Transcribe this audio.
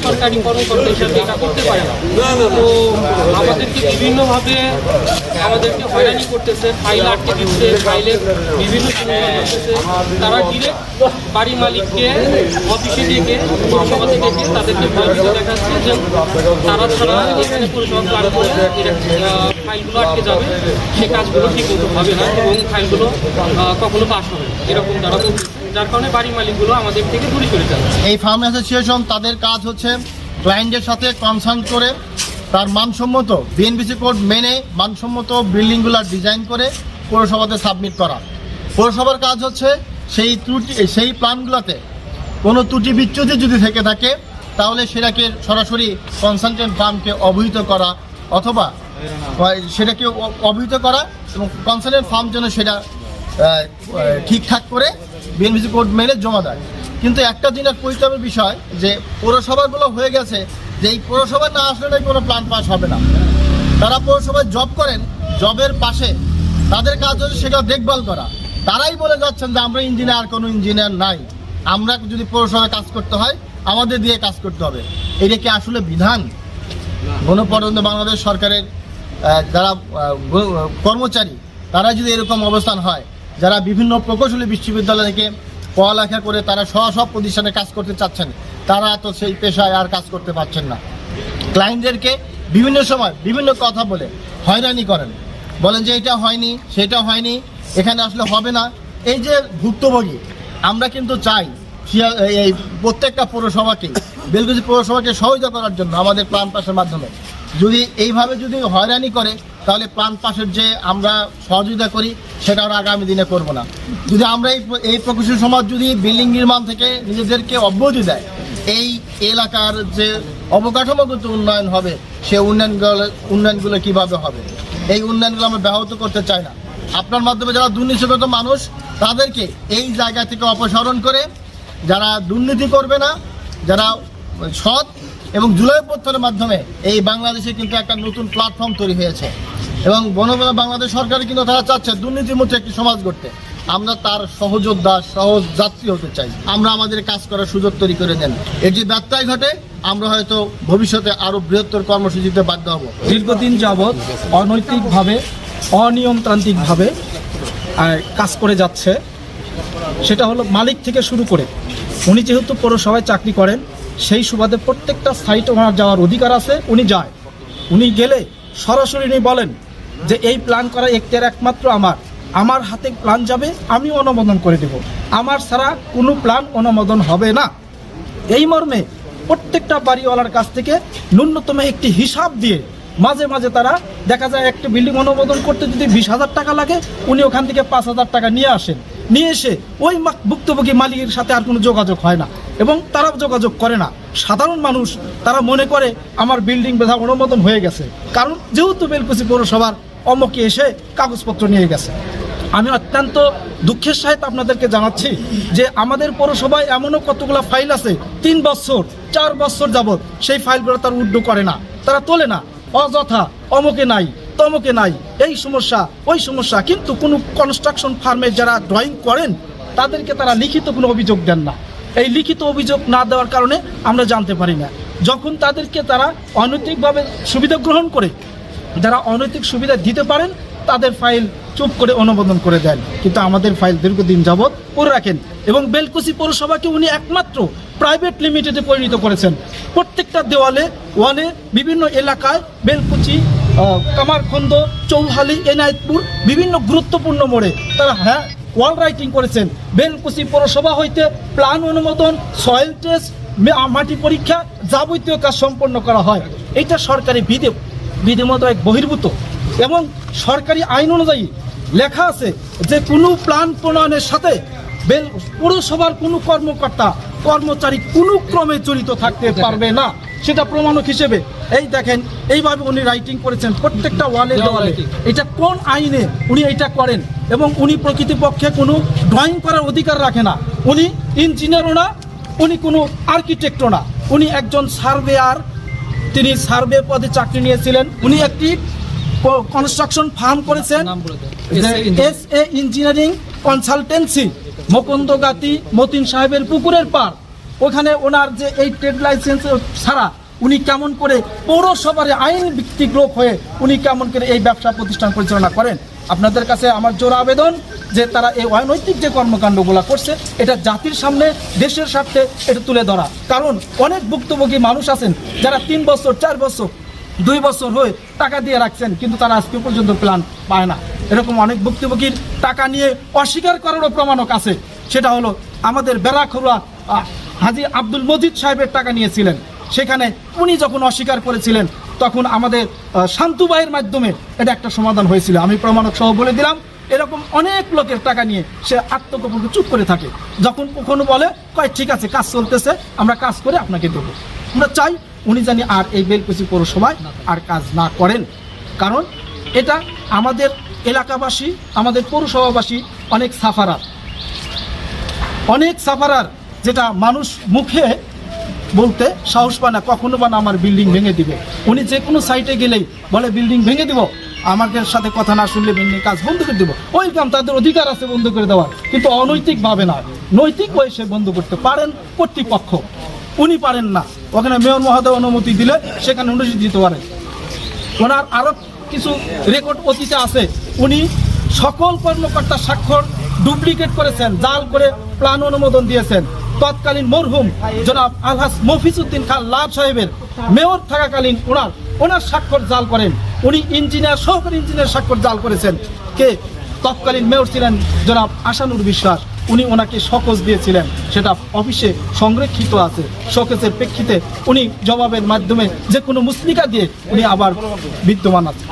সরকারি কর্মকর্তা হিসাবে এটা করতে পারে না। তো আমাদেরকে বিভিন্নভাবে আমাদেরকে হয়রানি করতেছে, ফাইল আটকে দিচ্ছে, ফাইলের বিভিন্ন সমস্যা করতেছে। তারা ডিরেক্ট বাড়ি মালিককে অফিসে ডেকে পৌরসভাতে ডেকে তাদেরকে ভয়ভীতি দেখাচ্ছে যে তারা ছাড়া এখানে পৌরসভা প্ল্যান করে ফাইলগুলো আটকে যাবে, সে কাজগুলো ঠিক মতো হবে না এবং ফাইলগুলো কখনো পাস হবে না, এরকম তারা বলতেছে, যার কারণে বাড়ি মালিকগুলো আমাদের থেকে দূরে চলে যাচ্ছে। এই ফার্ম অ্যাসোসিয়েশন তাদের কাজ হচ্ছে ক্লায়েন্টের সাথে কনসার্ন করে তার মানসম্মত বিএনবিসি কোড মেনে মানসম্মত বিল্ডিংগুলো ডিজাইন করে পৌরসভাতে সাবমিট করা। পৌরসভার কাজ হচ্ছে সেই প্ল্যানগুলোতে কোনো ত্রুটি বিচ্যুতি যদি থেকে থাকে তাহলে সেটাকে সরাসরি কনসালটেন্ট ফার্মকে অবহিত করা অথবা সেটাকে অবহিত করা এবং কনসালটেন্ট ফার্ম যেন সেটা ঠিকঠাক করে বিএনবিসি কোড মেনে জমা দেয়। কিন্তু একটা জিনিস পরিতাপের বিষয় যে পৌরসভাগুলো হয়ে গেছে যে এই পৌরসভা না আসলে কোনো প্ল্যান পাস হবে না। তারা পৌরসভায় জব করেন, জবের পাশে তাদের কাজ হচ্ছে সেটা দেখভাল করা। তারাই বলে যাচ্ছেন যে আমরা ইঞ্জিনিয়ার, কোনো ইঞ্জিনিয়ার নাই, আমরা যদি পৌরসভায় কাজ করতে হয় আমাদের দিয়ে কাজ করতে হবে। এটা কি আসলে বিধান? গণপ্রজাতন্ত্রী বাংলাদেশ সরকারের যারা কর্মচারী তারা যদি এরকম অবস্থান হয়, যারা বিভিন্ন প্রকৌশলী বিশ্ববিদ্যালয় থেকে পড়ালেখা করে তারা সব প্রতিষ্ঠানে কাজ করতে চাচ্ছেন, তারা তো সেই পেশায় আর কাজ করতে পারছেন না। ক্লায়েন্টদেরকে বিভিন্ন সময় বিভিন্ন কথা বলে হয়রানি করেন, বলেন যে এটা হয়নি, সেটা হয়নি, এখানে আসলে হবে না। এই যে ভুক্তভোগী, আমরা কিন্তু চাই এই প্রত্যেকটা পৌরসভাকে, বেলকুচি পৌরসভাকে সহযোগিতা করার জন্য আমাদের প্ল্যান পাসের মাধ্যমে যদি এইভাবে যদি হয়রানি করে তাহলে প্ল্যান পাসের যে আমরা সহযোগিতা করি সেটা আমরা আগামী দিনে করব না। যদি আমরা এই প্রকৌশলী সমাজ যদি বিল্ডিং নির্মাণ থেকে নিজেদেরকে অব্যাহতি দেয়, এই এলাকার যে অবকাঠামোগত উন্নয়ন হবে সে উন্নয়নগুলো কিভাবে হবে? এই উন্নয়নগুলো আমরা ব্যাহত করতে চাই না। আপনার মাধ্যমে যারা দুর্নীতিগ্রস্ত মানুষ তাদেরকে এই জায়গা থেকে অপসারণ করে যারা দুর্নীতি করবে না, যারা সৎ এবং জুলাই অভ্যুত্থানের মাধ্যমে এই বাংলাদেশে কিন্তু একটা নতুন প্ল্যাটফর্ম তৈরি হয়েছে এবং বাংলাদেশ সরকার কিন্তু তারা চাচ্ছে দুর্নীতিমুক্ত একটি সমাজ গড়তে। আমরা তার সহযোদ্ধা, সহজ যাত্রী হতে চাই। আমরা আমাদের কাজ করার সুযোগ তৈরি করে দেন। এর যে ব্যত্যয় ঘটে আমরা হয়তো ভবিষ্যতে আরও বৃহত্তর কর্মসূচিতে বাধ্য হব। দীর্ঘদিন যাবৎ অনৈতিকভাবে, অনিয়মতান্ত্রিকভাবে কাজ করে যাচ্ছে। সেটা হলো মালিক থেকে শুরু করে, উনি যেহেতু পৌরসভায় চাকরি করেন সেই সুবাদে প্রত্যেকটা সাইট ওনার যাওয়ার অধিকার আছে, উনি যায়। উনি গেলে সরাসরি উনি বলেন যে এই প্ল্যান করা এখতিয়ার একমাত্র আমার হাতে প্ল্যান যাবে, আমি অনুমোদন করে দেব, আমার ছাড়া কোনো প্ল্যান অনুমোদন হবে না। এই মর্মে প্রত্যেকটা বাড়িওয়ালার কাছ থেকে ন্যূনতম একটি হিসাব দিয়ে মাঝে মাঝে তারা দেখা যায় একটা বিল্ডিং অনুমোদন করতে যদি 20,000 টাকা লাগে, উনি ওখান থেকে 5,000 টাকা নিয়ে আসেন। নিয়ে এসে ওই ভুক্তভোগী মালিকের সাথে আর কোনো যোগাযোগ হয় না এবং তারাও যোগাযোগ করে না। সাধারণ মানুষ তারা মনে করে আমার বিল্ডিং বোধহয় অনুমোদন হয়ে গেছে, কারণ যেহেতু বেলকুচি পৌরসভার অমকে এসে কাগজপত্র নিয়ে গেছে। আমি অত্যন্ত দুঃখের সাথে আপনাদেরকে জানাচ্ছি যে আমাদের পৌরসভায় এমনও কতগুলো ফাইল আছে 3 বছর 4 বছর যাবৎ সেই ফাইলগুলো তারা উড্ড করে না, তারা তোলে না, অযথা অমকে নাই, তমকে নাই, এই সমস্যা ওই সমস্যা। কিন্তু কোনো কনস্ট্রাকশন ফার্মে যারা ড্রয়িং করেন তাদেরকে তারা লিখিত কোনো অভিযোগ দেন না। এই লিখিত অভিযোগ না দেওয়ার কারণে আমরা জানতে পারি না। যখন তাদেরকে তারা অনৈতিকভাবে সুবিধা গ্রহণ করে, যারা অনৈতিক সুবিধা দিতে পারেন তাদের ফাইল চুপ করে অনুমোদন করে দেন, কিন্তু আমাদের ফাইল দীর্ঘদিন যাবৎ করে রাখেন। এবং বেলকুচি পৌরসভাকে উনি একমাত্র প্রাইভেট লিমিটেডে পরিণত করেছেন। প্রত্যেকটা দেওয়ালে ওয়ানে বিভিন্ন এলাকায় বেলকুচি, কামারখন্দ, চৌহালি, এনায়েতপুর বিভিন্ন গুরুত্বপূর্ণ মোড়ে তারা ওয়াল রাইটিং করেছেন। বেলকুচি পৌরসভা হইতে প্ল্যান অনুমোদন, সয়েল টেস্ট, মাটি পরীক্ষা যাবতীয় কাজ সম্পন্ন করা হয়। এটা সরকারি বিধিমতো এক বহির্ভূত এবং সরকারি আইন অনুযায়ী লেখা আছে যে কোনো প্ল্যান প্রণয়নের সাথে পৌরসভার কোনো কর্মচারী কোনো ক্রমে জড়িত থাকতে পারবে না। সেটা প্রমাণক হিসেবে এই দেখেন এইভাবে উনি রাইটিং করেছেন প্রত্যেকটা ওয়ালে দেওয়ালে। এটা কোন আইনে উনি এটা করেন? এবং উনি প্রকৃতপক্ষে কোনো ড্রয়িং করার অধিকার রাখে না। উনি ইঞ্জিনিয়ারও না, উনি কোনো আর্কিটেক্টও না, উনি একজন সার্ভেয়ার। তিনি সার্ভে পদে চাকরি নিয়েছিলেন। উনি একটি কনস্ট্রাকশন ফার্ম করেছেন, SA engineering consultancy, Mukundagati Matin সাহেবের পুকুরের পার। ওখানে ওনার যে এই ট্রেড লাইসেন্স ছাড়া উনি কেমন করে পৌরসভার আইন ভিত্তিক লোক হয়ে উনি কেমন করে এই ব্যবসা প্রতিষ্ঠান পরিচালনা করেন? আপনাদের কাছে আমার জোর আবেদন যে তারা এই অনৈতিক যে কর্মকাণ্ডগুলো করছে এটা জাতির সামনে দেশের স্বার্থে এটা তুলে ধরা। কারণ অনেক ভুক্তভোগী মানুষ আছেন যারা 3 বছর 4 বছর 2 বছর হয়ে টাকা দিয়ে রাখছেন, কিন্তু তারা আজকে পর্যন্ত প্ল্যান পায় না। এরকম অনেক ভুক্তভোগীর টাকা নিয়ে অস্বীকার করারও প্রমাণক আছে। সেটা হলো আমাদের বেড়াখড়ুয়া হাজী আব্দুল মজিদ সাহেবের টাকা নিয়েছিলেন, সেখানে উনি যখন অস্বীকার করেছিলেন তখন আমাদের শান্তু ভাইয়ের মাধ্যমে এটা একটা সমাধান হয়েছিল। আমি প্রমাণক সহ বলে দিলাম, এরকম অনেক লোকের টাকা নিয়ে সে আত্মগোপনে চুপ করে থাকে। যখন কখনো বলে কয় ঠিক আছে কাজ চলতেছে, আমরা কাজ করে আপনাকে দেবো। আমরা চাই উনি জানি আর এই বেলকুচি পৌরসভায় আর কাজ না করেন, কারণ এটা আমাদের এলাকাবাসী, আমাদের পৌরসভাবাসী অনেক সাফারার, যেটা মানুষ মুখে বলতে সাহস পায় না, কখনো বা না আমার বিল্ডিং ভেঙে দিবে। উনি যে কোনো সাইটে গেলেই বলে বিল্ডিং ভেঙে দিব, আমাদের সাথে কথা না শুনলে বিল্ডিং কাজ বন্ধ করে দেবো। ওই কাম তাদের অধিকার আছে বন্ধ করে দেওয়ার, কিন্তু অনৈতিকভাবে না, নৈতিক হয়ে সে বন্ধ করতে পারেন কর্তৃপক্ষ, উনি পারেন না। ওখানে মেয়র মহোদয় অনুমতি দিলে সেখানে অনুমতি দিতে পারেন। ওনার আরও কিছু রেকর্ড অতীতে আছে, উনি সকল কর্মকর্তার স্বাক্ষর ডুপ্লিকেট করেছেন, জাল করে প্ল্যান অনুমোদন দিয়েছেন। তৎকালীন মরহুম জনাব আলহাজ মফিজউদ্দিন খান লাভ সাহেবের মেয়র থাকাকালীন ওনার স্বাক্ষর জাল করেন। উনি সহকারী ইঞ্জিনিয়ার স্বাক্ষর জাল করেছেন। কে? তৎকালীন মেয়র ছিলেন জনাব আশানুর বিশ্বাস, উনি ওনাকে শোকজ দিয়েছিলেন, সেটা অফিসে সংরক্ষিত আছে। শোকজের প্রেক্ষিতে উনি জবাবের মাধ্যমে যে কোনো মুসলিকা দিয়ে উনি আবার বিদ্যমান আছেন।